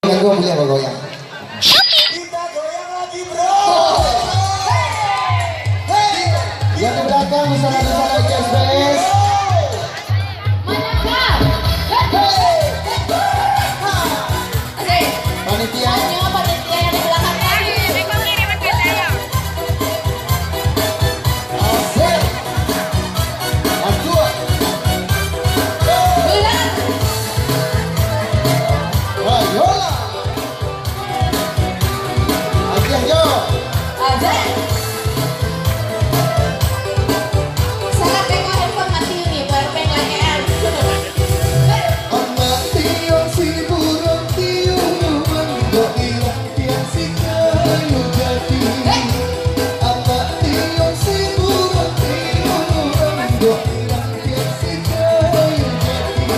Yang gue punya goyang. Kita goyang lagi bro. Yang di belakang misalnya guys guys. Panitia. Panitia yang di belakang lagi. Asik. Aduh. Ayolah. Ayo yo. Azan. Salah tengok handphone mati ni, perpeng lagi kan. Anak tiang si burung tiung goira tiang si kayu jati. Anak tiang si burung tiung goira tiang si kayu jati.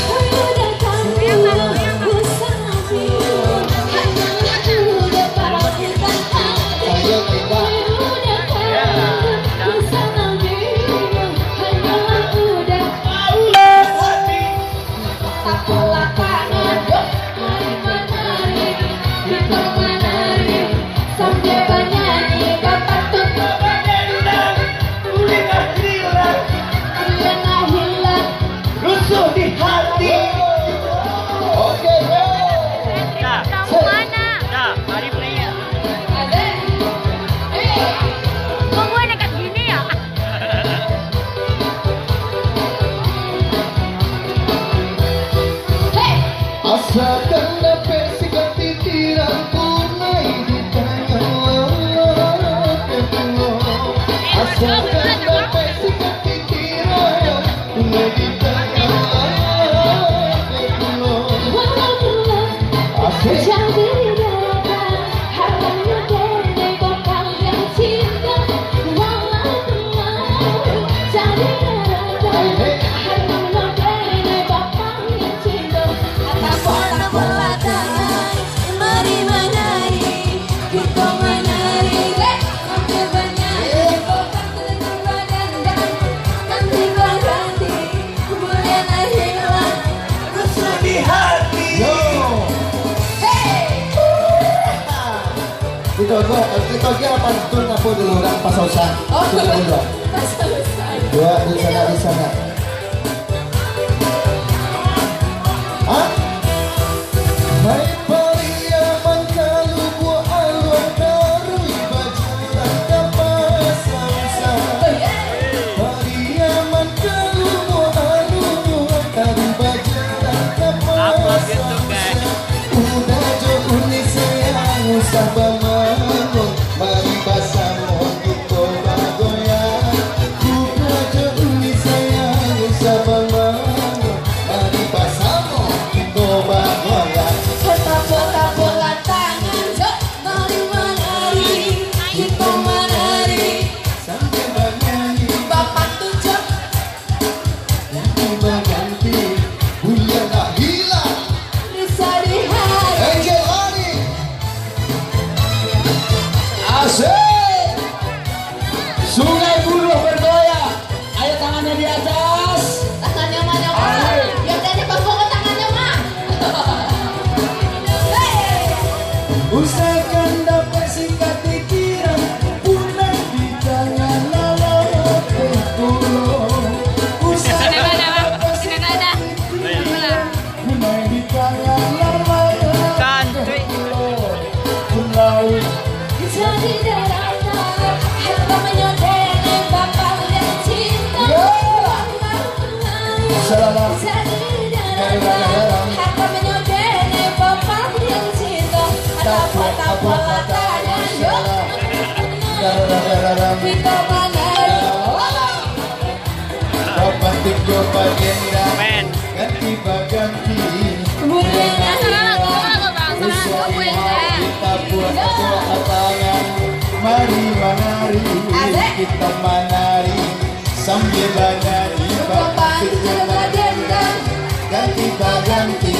Ayo datang bersama hanya udah para kita. Ayo kita. Rusuh di hati. Oke go. Kamu mana? Dah, mari pria. Kok gue dekat gini ya? Asalkan dapat sikap pikiran tunai di tangan kepulau. Asalkan dapat sikap pikiran tunai di tangan kepulau. Asik. Rusuh di hati. Yo. Kita kira pantun apa dulu orang pasosan. Coba dulu. Dua di sana. Hah? Hai pariaman kalau buat alur darui baju rangka pasang. Pariaman kalau buat alur darui baju rangka pasang. Udah jauh ni sayang usah bangun, mari bersama kita bergoyang. Udah jauh ni sayang usah bangun, mari bersama kita bergoyang. Bola bola tangan, mari menari, kita menari. Sambil bernyanyi Bapak tunjuk. ganti berganti, bulan tak hilang. Bisa di hari. Angel Ani. Asik. Sungai Buruh bergoyang. Ayo tangannya di atas. Tangannya mana mana? Ya tanya bawa tangannya mah. Usahakan dapat singkat pikiran, punah di tangan lalat bergulung. Usahakan dapat singkat pikiran, punah di tangan lalat bergulung. Pun laut Jadi daratan, harta menyodene bapak yang cinta. Selamat. Jadi daratan, harta menyodene bapak yang cinta. Apa-apa tangan yuk. Kita menari. Bapak tiga bagian Men. ganti baganti. Bulan Kita buat tangan, mari menari, kita menari sambil bernyanyi. Bapak tiga bagian ganti baganti.